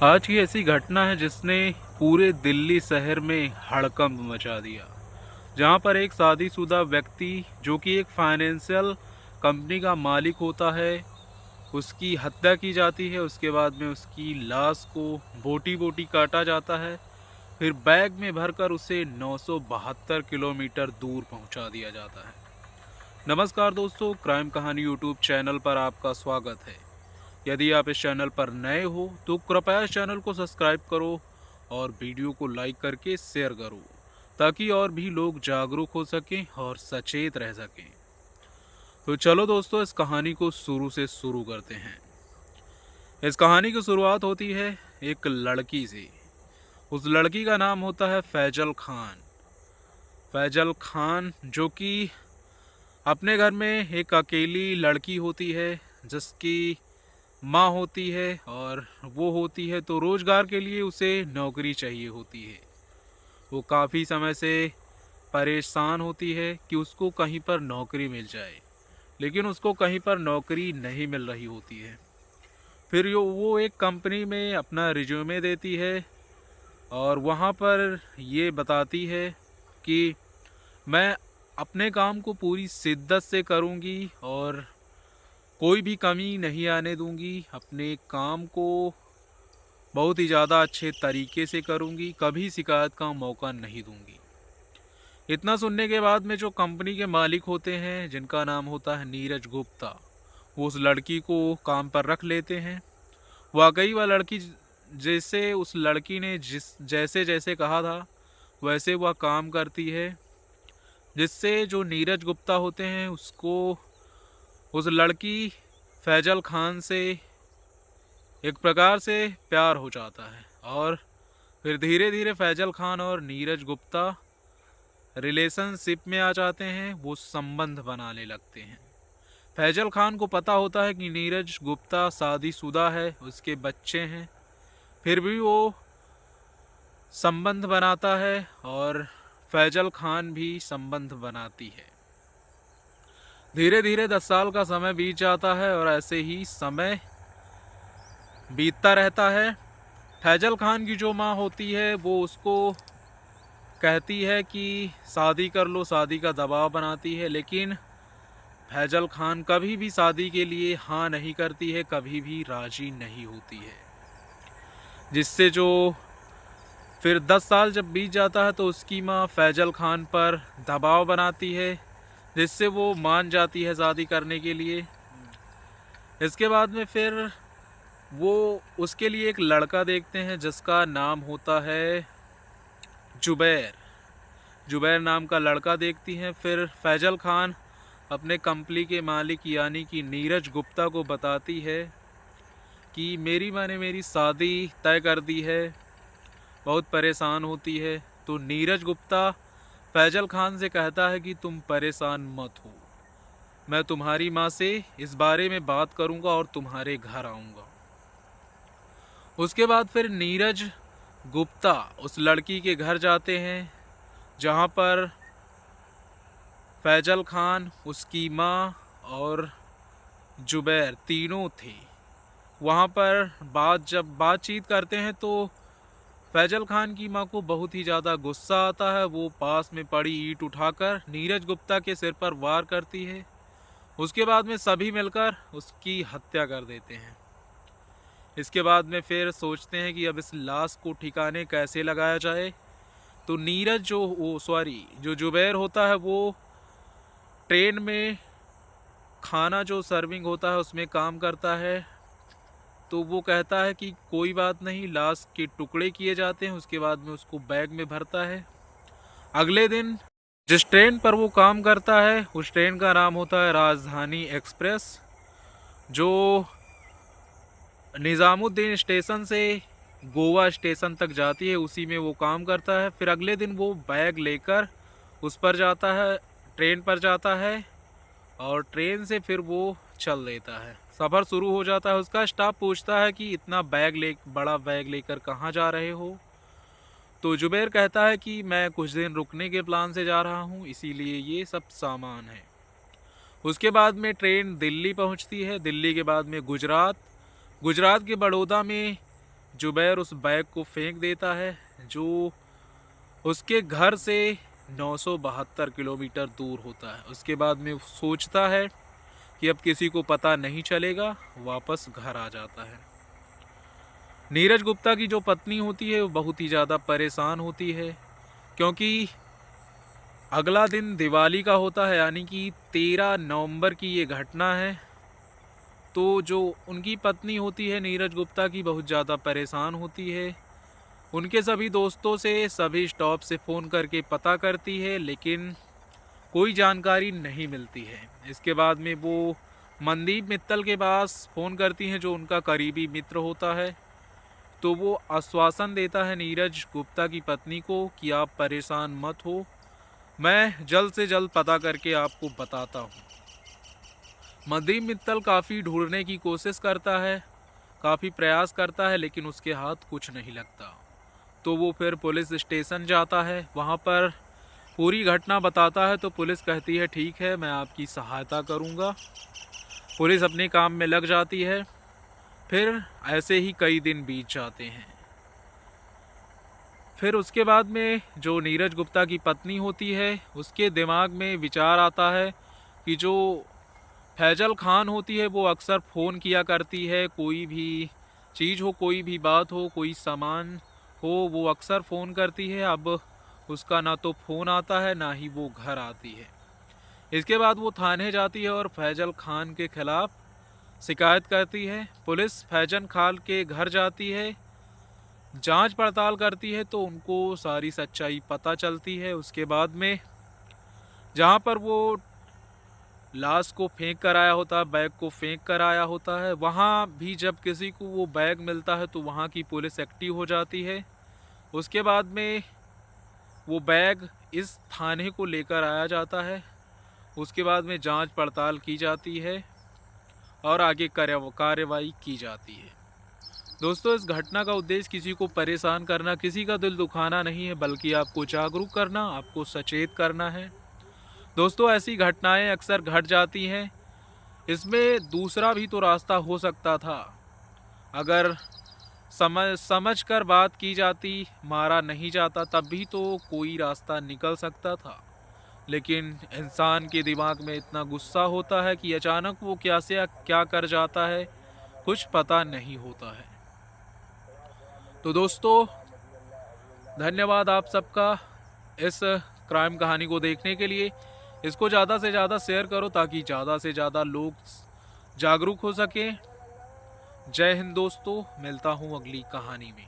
आज की ऐसी घटना है जिसने पूरे दिल्ली शहर में हड़कंप मचा दिया। जहां पर एक शादीशुदा व्यक्ति जो कि एक फाइनेंशियल कंपनी का मालिक होता है, उसकी हत्या की जाती है। उसके बाद में उसकी लाश को बोटी बोटी काटा जाता है, फिर बैग में भरकर उसे 972 किलोमीटर दूर पहुंचा दिया जाता है। नमस्कार दोस्तों, क्राइम कहानी यूट्यूब चैनल पर आपका स्वागत है। यदि आप इस चैनल पर नए हो तो कृपया इस चैनल को सब्सक्राइब करो और वीडियो को लाइक करके शेयर करो, ताकि और भी लोग जागरूक हो सकें और सचेत रह सकें। तो चलो दोस्तों, इस कहानी को शुरू से शुरू करते हैं। इस कहानी की शुरुआत होती है एक लड़की से। उस लड़की का नाम होता है फैजल खान। फैजल खान जो कि अपने घर में एक अकेली लड़की होती है, जिसकी माँ होती है और वो होती है तो रोज़गार के लिए उसे नौकरी चाहिए होती है। वो काफ़ी समय से परेशान होती है कि उसको कहीं पर नौकरी मिल जाए, लेकिन उसको कहीं पर नौकरी नहीं मिल रही होती है। फिर वो एक कंपनी में अपना रिज्यूमे देती है और वहाँ पर ये बताती है कि मैं अपने काम को पूरी शिद्दत से करूँगी और कोई भी कमी नहीं आने दूंगी। अपने काम को बहुत ही ज़्यादा अच्छे तरीके से करूंगी, कभी शिकायत का मौका नहीं दूंगी। इतना सुनने के बाद में जो कंपनी के मालिक होते हैं, जिनका नाम होता है नीरज गुप्ता, वो उस लड़की को काम पर रख लेते हैं। वाकई वह लड़की, जैसे उस लड़की ने जैसे जैसे कहा था वैसे वह काम करती है, जिससे जो नीरज गुप्ता होते हैं उसको उस लड़की फैजल खान से एक प्रकार से प्यार हो जाता है। और फिर धीरे धीरे फैजल खान और नीरज गुप्ता रिलेशनशिप में आ जाते हैं, वो संबंध बनाने लगते हैं। फैजल खान को पता होता है कि नीरज गुप्ता शादीशुदा है, उसके बच्चे हैं, फिर भी वो संबंध बनाता है और फैजल खान भी संबंध बनाती है। धीरे धीरे 10 साल का समय बीत जाता है और ऐसे ही समय बीतता रहता है। फैजल खान की जो माँ होती है वो उसको कहती है कि शादी कर लो, शादी का दबाव बनाती है, लेकिन फैजल खान कभी भी शादी के लिए हाँ नहीं करती है, कभी भी राजी नहीं होती है। जिससे जो फिर 10 साल जब बीत जाता है तो उसकी माँ फैजल खान पर दबाव बनाती है, जिससे वो मान जाती है शादी करने के लिए। इसके बाद में फिर वो उसके लिए एक लड़का देखते हैं जिसका नाम होता है जुबैर। जुबैर नाम का लड़का देखती हैं। फिर फैजल खान अपने कंपनी के मालिक यानी कि नीरज गुप्ता को बताती है कि मेरी माँ ने मेरी शादी तय कर दी है। बहुत परेशान होती है तो नीरज गुप्ता फैजल खान से कहता है कि तुम परेशान मत हो, मैं तुम्हारी माँ से इस बारे में बात करूँगा और तुम्हारे घर आऊँगा। उसके बाद फिर नीरज गुप्ता उस लड़की के घर जाते हैं, जहाँ पर फैजल खान, उसकी माँ और जुबैर तीनों थे। वहाँ पर जब बातचीत करते हैं तो फैजल खान की माँ को बहुत ही ज़्यादा गुस्सा आता है। वो पास में पड़ी ईंट उठाकर नीरज गुप्ता के सिर पर वार करती है। उसके बाद में सभी मिलकर उसकी हत्या कर देते हैं। इसके बाद में फिर सोचते हैं कि अब इस लाश को ठिकाने कैसे लगाया जाए। तो नीरज जो जुबैर होता है वो ट्रेन में खाना जो सर्विंग होता है उसमें काम करता है। तो वो कहता है कि कोई बात नहीं, लाश के टुकड़े किए जाते हैं, उसके बाद में उसको बैग में भरता है। अगले दिन जिस ट्रेन पर वो काम करता है उस ट्रेन का नाम होता है राजधानी एक्सप्रेस, जो निज़ामुद्दीन स्टेशन से गोवा स्टेशन तक जाती है, उसी में वो काम करता है। फिर अगले दिन वो बैग लेकर उस पर जाता है, ट्रेन पर जाता है और ट्रेन से फिर वो चल देता है। सफ़र शुरू हो जाता है। उसका स्टाफ पूछता है कि इतना बड़ा बैग लेकर कहाँ जा रहे हो। तो जुबैर कहता है कि मैं कुछ दिन रुकने के प्लान से जा रहा हूँ, इसीलिए ये सब सामान है। उसके बाद में ट्रेन दिल्ली पहुँचती है। दिल्ली के बाद में गुजरात के बड़ौदा में जुबैर उस बैग को फेंक देता है जो उसके घर से 972 किलोमीटर दूर होता है। उसके बाद में वो सोचता है कि अब किसी को पता नहीं चलेगा, वापस घर आ जाता है। नीरज गुप्ता की जो पत्नी होती है वो बहुत ही ज़्यादा परेशान होती है, क्योंकि अगला दिन दिवाली का होता है, यानी कि 13 नवंबर की ये घटना है। तो जो उनकी पत्नी होती है नीरज गुप्ता की, बहुत ज़्यादा परेशान होती है। उनके सभी दोस्तों से, सभी स्टॉप से फ़ोन करके पता करती है, लेकिन कोई जानकारी नहीं मिलती है। इसके बाद में वो मनदीप मित्तल के पास फ़ोन करती हैं, जो उनका करीबी मित्र होता है। तो वो आश्वासन देता है नीरज गुप्ता की पत्नी को कि आप परेशान मत हो, मैं जल्द से जल्द पता करके आपको बताता हूँ। मनदीप मित्तल काफ़ी ढूंढने की कोशिश करता है, काफ़ी प्रयास करता है, लेकिन उसके हाथ कुछ नहीं लगता। तो वो फिर पुलिस स्टेशन जाता है, वहाँ पर पूरी घटना बताता है। तो पुलिस कहती है ठीक है, मैं आपकी सहायता करूँगा। पुलिस अपने काम में लग जाती है। फिर ऐसे ही कई दिन बीत जाते हैं। फिर उसके बाद में जो नीरज गुप्ता की पत्नी होती है, उसके दिमाग में विचार आता है कि जो फैजल खान होती है वो अक्सर फ़ोन किया करती है, कोई भी चीज़ हो, कोई भी बात हो, कोई सामान हो, वो अक्सर फ़ोन करती है। अब उसका ना तो फ़ोन आता है, ना ही वो घर आती है। इसके बाद वो थाने जाती है और फैजल खान के खिलाफ़ शिकायत करती है। पुलिस फैजल खान के घर जाती है, जांच पड़ताल करती है, तो उनको सारी सच्चाई पता चलती है। उसके बाद में जहाँ पर वो लाश को फेंक कर आया होता है, बैग को फेंक कर आया होता है, वहाँ भी जब किसी को वो बैग मिलता है तो वहाँ की पुलिस एक्टिव हो जाती है। उसके बाद में वो बैग इस थाने को लेकर आया जाता है। उसके बाद में जांच पड़ताल की जाती है और आगे कार्रवाई की जाती है। दोस्तों, इस घटना का उद्देश्य किसी को परेशान करना, किसी का दिल दुखाना नहीं है, बल्कि आपको जागरूक करना, आपको सचेत करना है। दोस्तों, ऐसी घटनाएं अक्सर घट जाती हैं। इसमें दूसरा भी तो रास्ता हो सकता था। अगर समझ कर बात की जाती, मारा नहीं जाता, तब भी तो कोई रास्ता निकल सकता था। लेकिन इंसान के दिमाग में इतना गुस्सा होता है कि अचानक वो क्या कर जाता है, कुछ पता नहीं होता है। तो दोस्तों, धन्यवाद आप सबका इस क्राइम कहानी को देखने के लिए। इसको ज़्यादा से ज़्यादा शेयर करो ताकि ज़्यादा से ज़्यादा लोग जागरूक हो सकें। जय हिंद दोस्तों, मिलता हूँ अगली कहानी में।